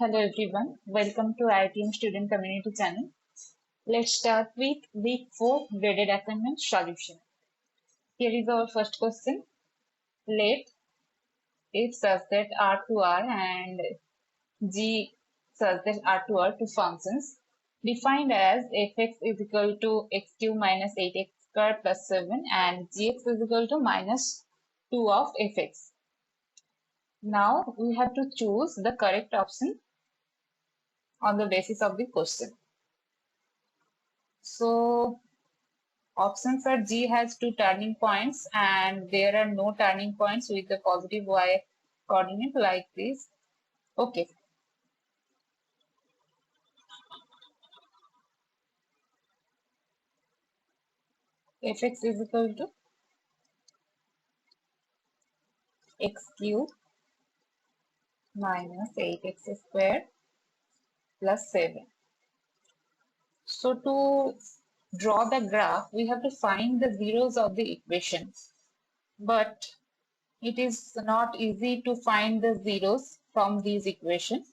Hello everyone, welcome to IITM Student Community Channel. Let's start with week 4 graded assignment solution. Here is our first question. Let if such that R to R and G such that R to R two functions defined as fx is equal to x cube minus 8x squared plus 7 and gx is equal to minus 2 of fx. Now we have to choose the correct option on the basis of the question. So options are G has two turning points and there are no turning points with the positive y coordinate like this. Okay. Fx is equal to x cube minus 8x squared plus 7. So to draw the graph, we have to find the zeros of the equation. But it is not easy to find the zeros from these equations.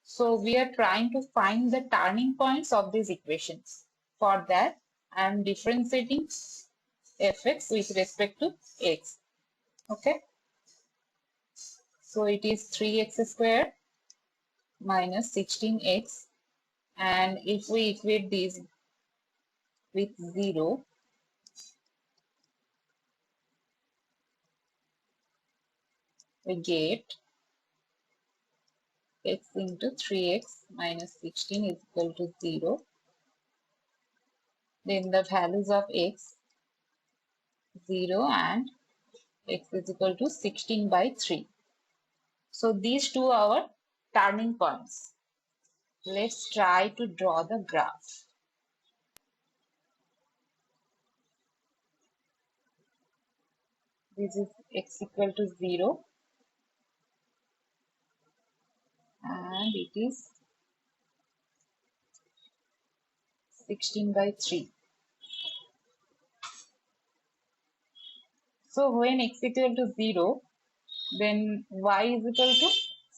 So we are trying to find the turning points of these equations. For that, I am differentiating fx with respect to x. Okay. So it is 3x squared minus 16x. And if we equate these with 0, we get x into 3x minus 16 is equal to 0. Then the values of x 0 and x is equal to 16 by 3. So these two are our turning points. Let's try to draw the graph. This is x equal to 0 and it is 16 by 3. So when x equal to 0, then y is equal to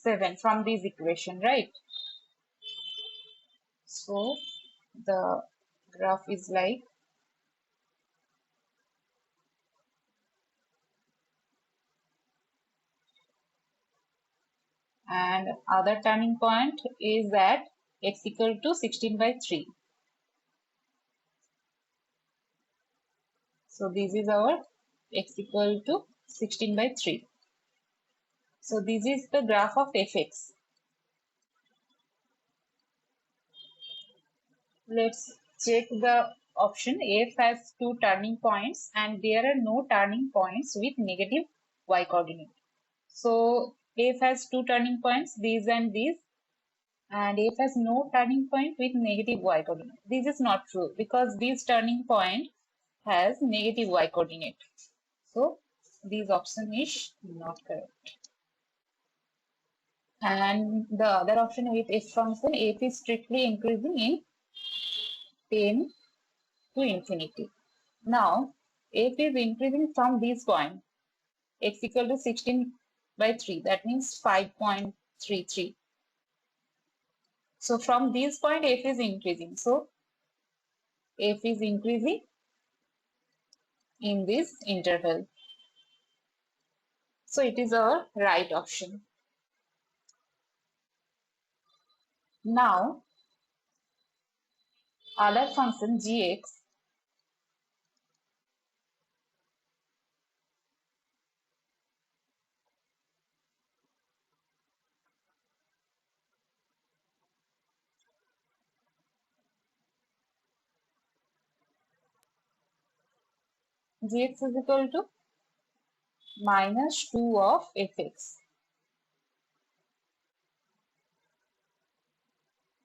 7 from this equation, right? So the graph is like and other turning point is at x equal to 16 by 3. So this is our x equal to 16 by 3. So this is the graph of fx. Let's check the option. F has two turning points and there are no turning points with negative y coordinate. So F has two turning points, these and these, and F has no turning point with negative y coordinate. This is not true because this turning point has negative y coordinate. So this option is not correct. And the other option with f function, f is strictly increasing in 10 to infinity. Now f is increasing from this point, x equal to 16 by 3, that means 5.33. So from this point f is increasing. So f is increasing in this interval. So it is our right option. Now other function gx is equal to minus 2 of fx.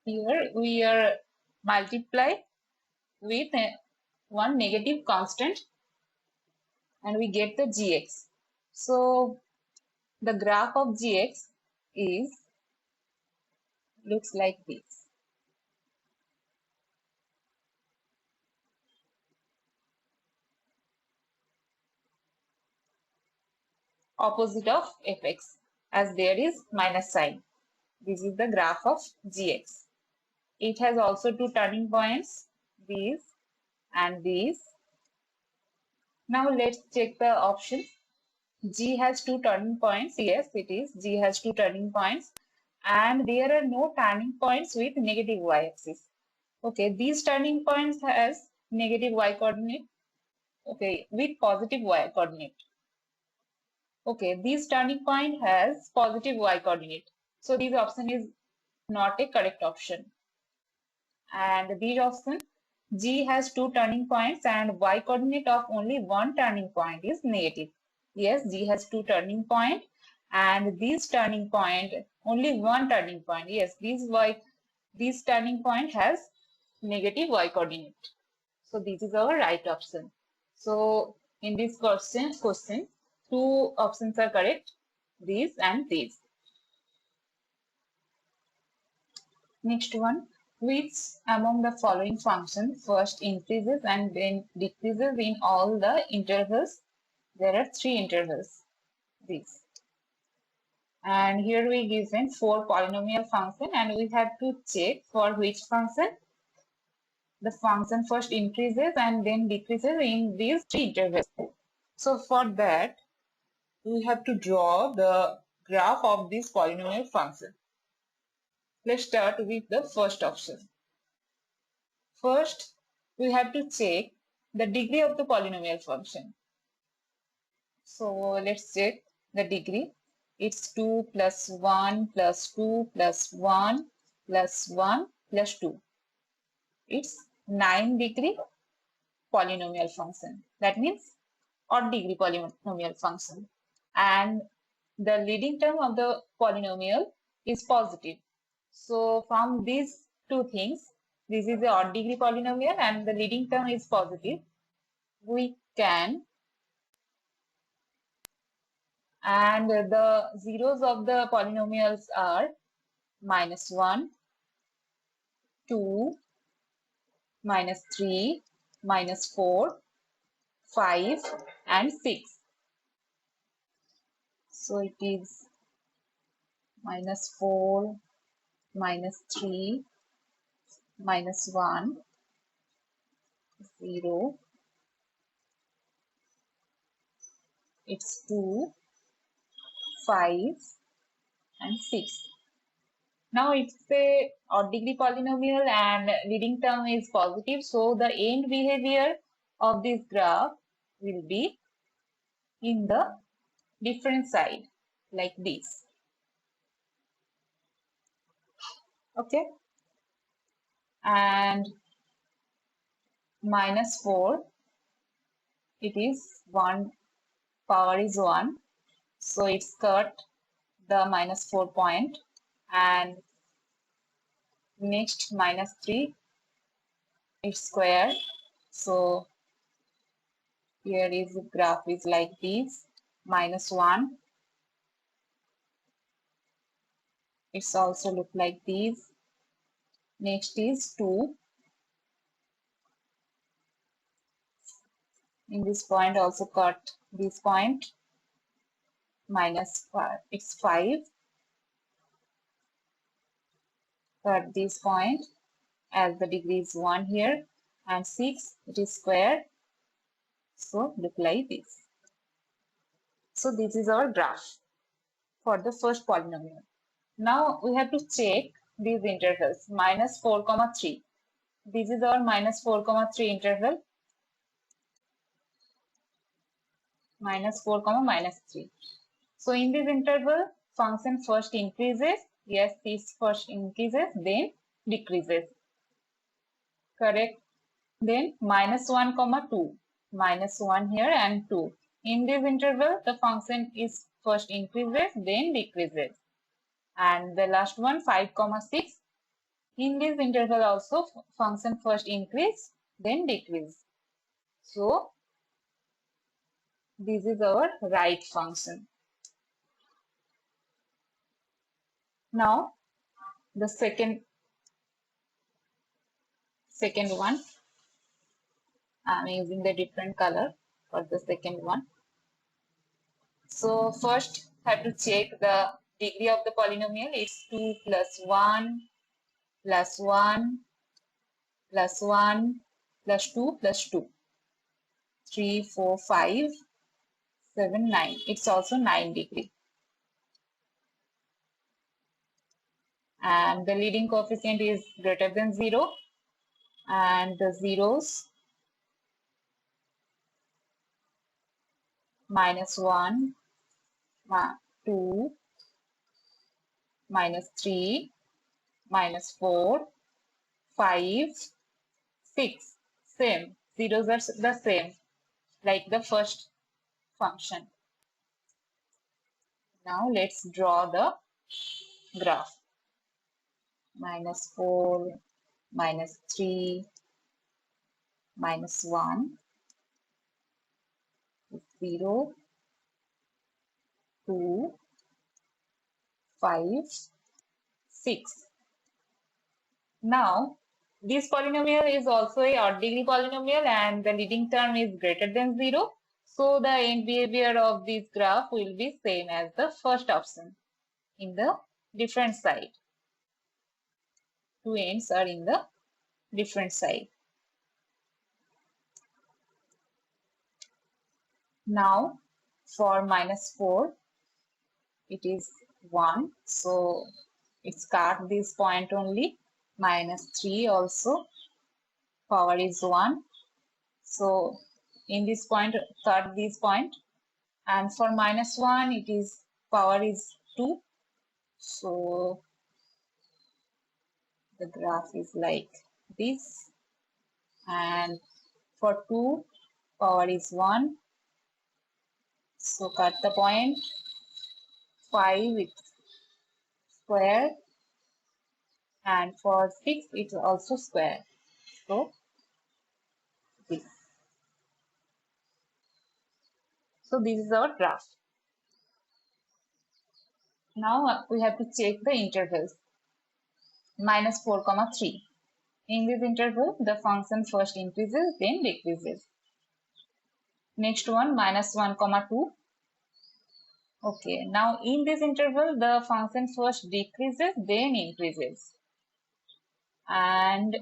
Here we are multiply with one negative constant and we get the gx. So the graph of gx looks like this. Opposite of fx as there is minus sign. This is the graph of gx. It has also two turning points, these and these. Now let's check the option. G has two turning points. Yes, it is. G has two turning points. And there are no turning points with negative y-axis. Okay, these turning points has negative y coordinate. Okay, with positive y coordinate. Okay, this turning point has positive y coordinate. So this option is not a correct option. And this option, G has two turning points and y coordinate of only one turning point is negative. Yes, G has two turning point and this turning point, only one turning point. Yes, this turning point has negative y coordinate. So this is our right option. So in this question, two options are correct, these and these. Next one, which among the following functions first increases and then decreases in all the intervals? There are three intervals, these. And here we given four polynomial function and we have to check for which function the function first increases and then decreases in these three intervals. So for that, we have to draw the graph of this polynomial function. Let's start with the first option. First, we have to check the degree of the polynomial function. So let's check the degree. It's 2 plus 1 plus 2 plus 1 plus 1 plus 2. It's 9-degree polynomial function. That means odd degree polynomial function. And the leading term of the polynomial is positive. So from these two things, this is the odd degree polynomial and the leading term is positive. We can, and the zeros of the polynomials are -1, 2, -3, -4, 5 and 6. So it is -4, -3, -1, 0, it's 2, 5 and 6. Now it's a odd degree polynomial and leading term is positive. So the end behavior of this graph will be in the different side like this. Okay. And -4, it is 1, power is 1. So it's cut the -4 point. And next -3, it's square. So here is the graph is like this, -1. It's also look like this. Next is 2. In this point also cut this point, -5, it's 5. Cut this point as the degree is 1 here, and 6, it is square. So look like this. So this is our graph for the first polynomial. Now we have to check these intervals, -4, 3. This is our -4, 3 interval. -4, -3. So in this interval, function first increases. Yes, this first increases, then decreases. Correct. Then -1, 2. -1 here and 2. In this interval, the function is first increases, then decreases. And the last one, 5, 6. In this interval also, function first increase, then decrease. So this is our right function. Now the second one, I'm using the different color for the second one. So first have to check the degree of the polynomial is 2 plus 1 plus 1 plus 1 plus 2 plus 2. 3, 4, 5, 7, 9. It's also 9 degree. And the leading coefficient is greater than 0. And the zeros -1, 2, -3, -4, 5, 6. Same. Zeros are the same, like the first function. Now let's draw the graph. -4, -3, -1, 0, 2, 5, 6. Now, this polynomial is also a odd degree polynomial and the leading term is greater than 0. So, the end behavior of this graph will be same as the first option in the different side. Two ends are in the different side. Now, for -4, it is 1. So, it's cut this point only. -3 also, power is 1. So, in this point, cut this point. And for -1, it is power is 2. So, the graph is like this. And for 2, power is 1. So, cut the point. 5, it's square. And for 6, it's also square. So, this. So, this is our graph. Now, we have to check the intervals. -4, 3. In this interval, the function first increases, then decreases. Next one, -1, 2. Okay, now in this interval, the function first decreases, then increases. And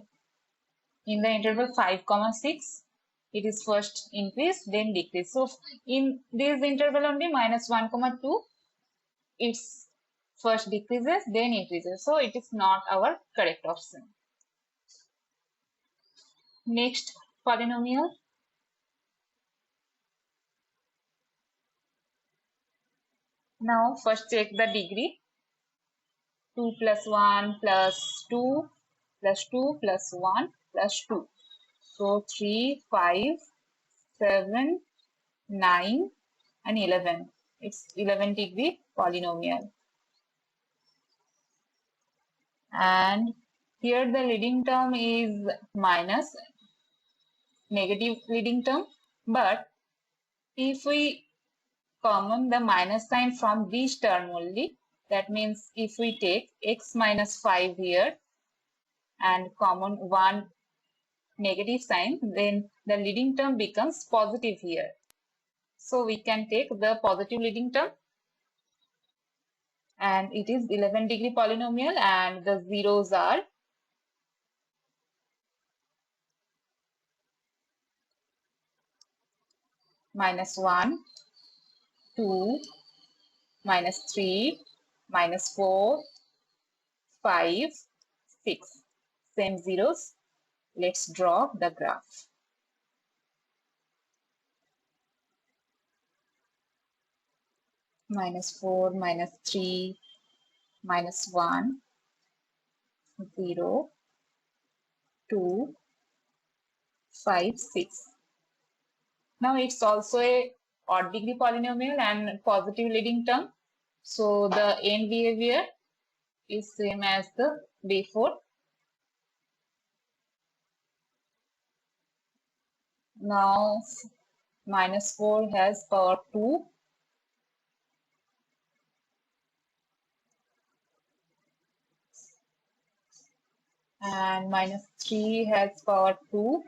in the interval 5, 6, it is first increase, then decrease. So in this interval only, -1, 2, it's first decreases, then increases. So it is not our correct option. Next polynomial. Now first check the degree. 2 plus 1 plus 2 plus 2 plus 1 plus 2. So 3, 5, 7, 9 and 11. It's 11 degree polynomial. And here the leading term is minus, negative leading term. But if we common the minus sign from this term only, that means if we take x minus 5 here and common one negative sign, then the leading term becomes positive here. So we can take the positive leading term, and it is 11 degree polynomial, and the zeros are -1, 2, -3, -4, 5, 6. Same zeros. Let's draw the graph. -4, -3, -1, 0, 2, 5, 6. Now it's also a odd degree polynomial and positive leading term. So the end behavior is same as the before. Now -4 has power 2. And -3 has power 2.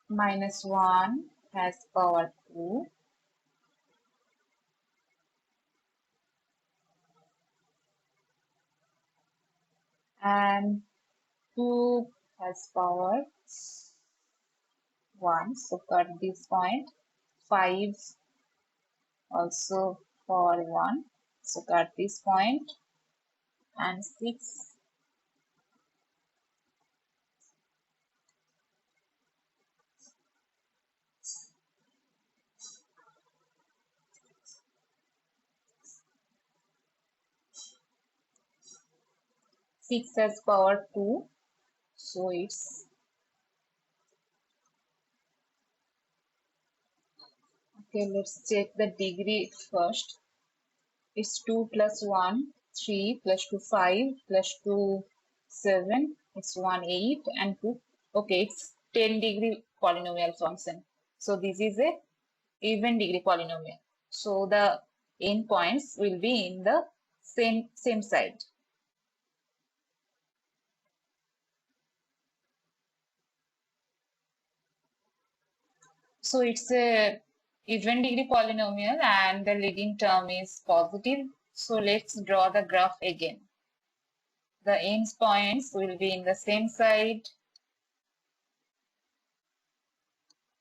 minus 1 has power 2, and 2 has power 1, so cut this point. 5 also power 1, so cut this point, and 6 has power 2, so it's okay. Let's check the degree first. It's 2 plus 1, 3 plus 2, 5 plus 2, 7. It's 1, 8 and 2. Okay, it's 10-degree polynomial function. So this is a even degree polynomial. So the endpoints will be in the same side. So it's a even degree polynomial and the leading term is positive. So let's draw the graph again. The endpoints will be in the same side,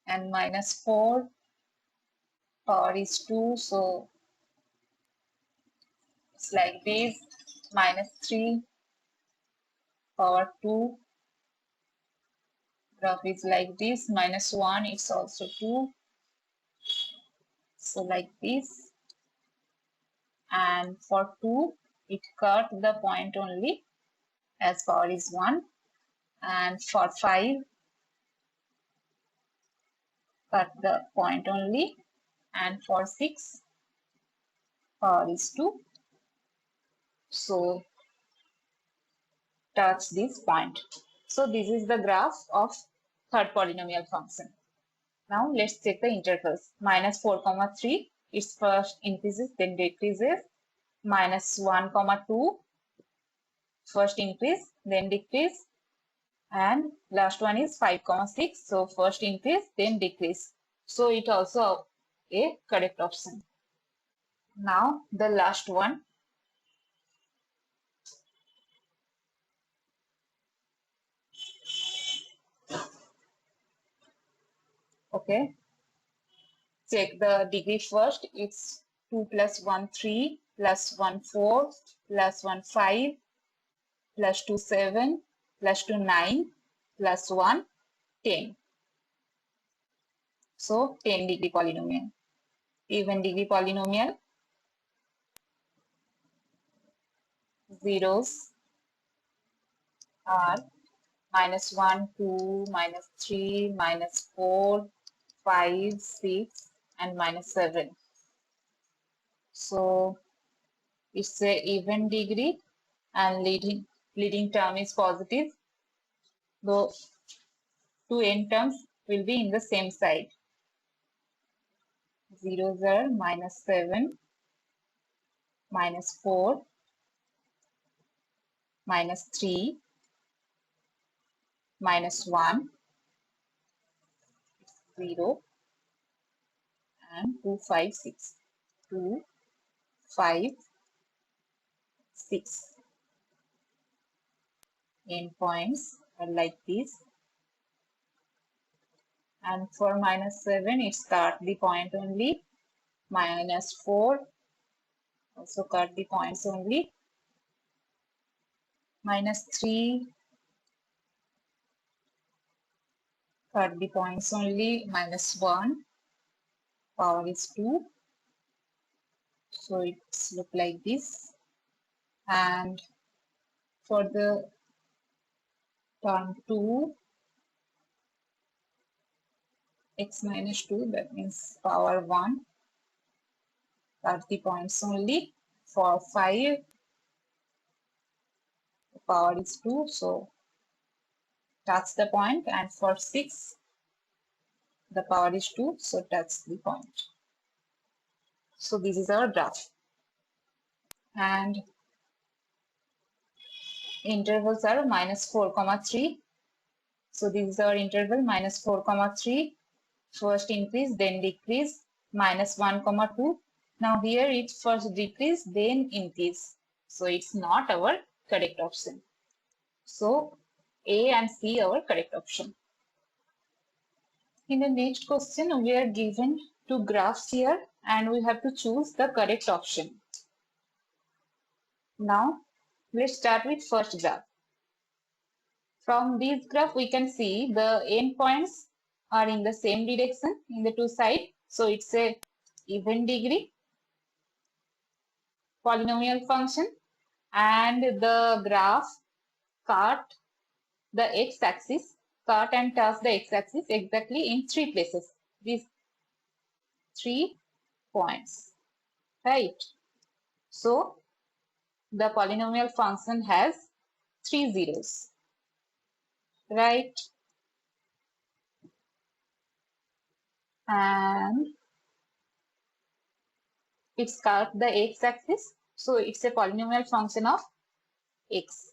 and minus 4 power is 2, so it's like this. Minus 3 power 2, graph is like this. Minus 1, it's also 2, so like this. And for 2, it cut the point only as power is 1, and for 5, cut the point only, and for 6, power is 2, so touch this point. So this is the graph of third polynomial function. Now let's check the intervals. Minus 4, 3, its first increases, then decreases. Minus 1, 2, first increase, then decrease. And last one is 5, 6, so first increase, then decrease. So it also a correct option. Now the last one. Okay. Check the degree first. It's 2 plus 1, 3, plus 1, 4, plus 1, 5, plus 2, 7, plus 2, 9, plus 1, 10. So 10-degree polynomial. Even degree polynomial. Zeros are minus 1, 2, minus 3, minus 4, 5, 6, and minus 7. So it's a even degree and leading term is positive. Though two end terms will be in the same side. Zeros are minus 7, minus 4, minus 3, minus 1, 0, and 2, 5, 6. 2, 5, 6. Endpoints are like this. And for minus 7, it's cut the point only. Minus 4, also cut the points only. Minus 3, cut the points only. Minus 1, power is 2. So it's look like this. And for the term 2, x minus 2, that means power 1, cut the points only. For 5, the power is 2, so touch the point. And for 6, the power is 2, so touch the point. So this is our graph. And intervals are minus 4, 3. So this is our interval minus 4, 3. First increase, then decrease, minus 1, 2. Now here it's first decrease, then increase. So it's not our correct option. So A and C our correct option. In the next question, we are given two graphs here and we have to choose the correct option. Now let's start with first graph. From this graph, we can see the endpoints are in the same direction in the two sides. So it's a even degree polynomial function, and the graph cut the x-axis, cut and touch the x-axis exactly in 3 places. These 3 points, right? So the polynomial function has 3 zeros, right? And it's cut the x-axis, so it's a polynomial function of x.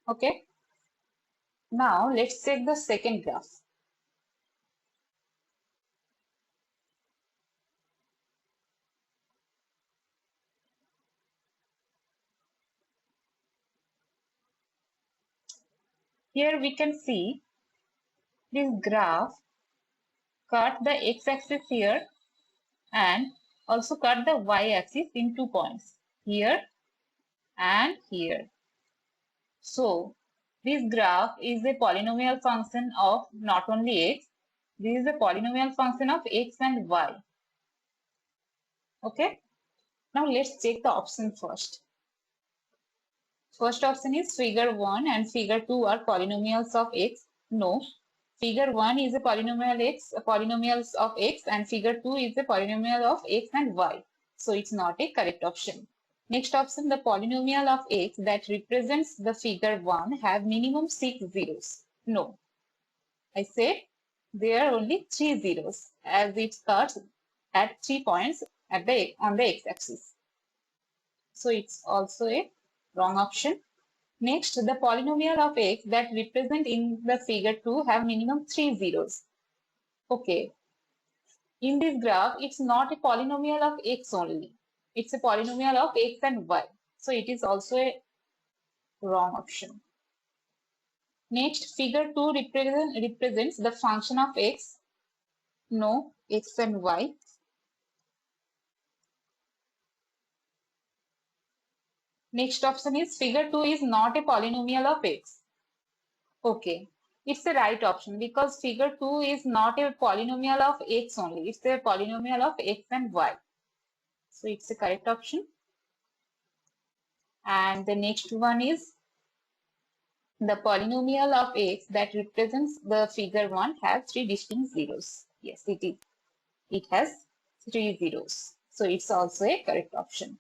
Okay. Now let's check the second graph. Here we can see this graph cut the x-axis here and also cut the y-axis in 2 points, here and here. So this graph is a polynomial function of not only x, this is a polynomial function of x and y. Okay. Now let's check the option first. First option is figure 1 and figure 2 are polynomials of x. No. Figure 1 is a polynomials of x, and figure 2 is a polynomial of x and y. So it's not a correct option. Next option, the polynomial of x that represents the figure 1 have minimum 6 zeros. No. I said there are only 3 zeros as it cuts at 3 points on the x-axis. So it's also a wrong option. Next, the polynomial of x that represent in the figure 2 have minimum 3 zeros. Okay. In this graph, it's not a polynomial of x only. It's a polynomial of x and y. So it is also a wrong option. Next, figure 2 represents the function of x. No, x and y. Next option is figure 2 is not a polynomial of x. Okay, it's the right option because figure 2 is not a polynomial of x only. It's a polynomial of x and y. So it's the correct option. And the next one is the polynomial of x that represents the figure 1 has 3 distinct zeros. Yes, it is. It has 3 zeros. So it's also a correct option.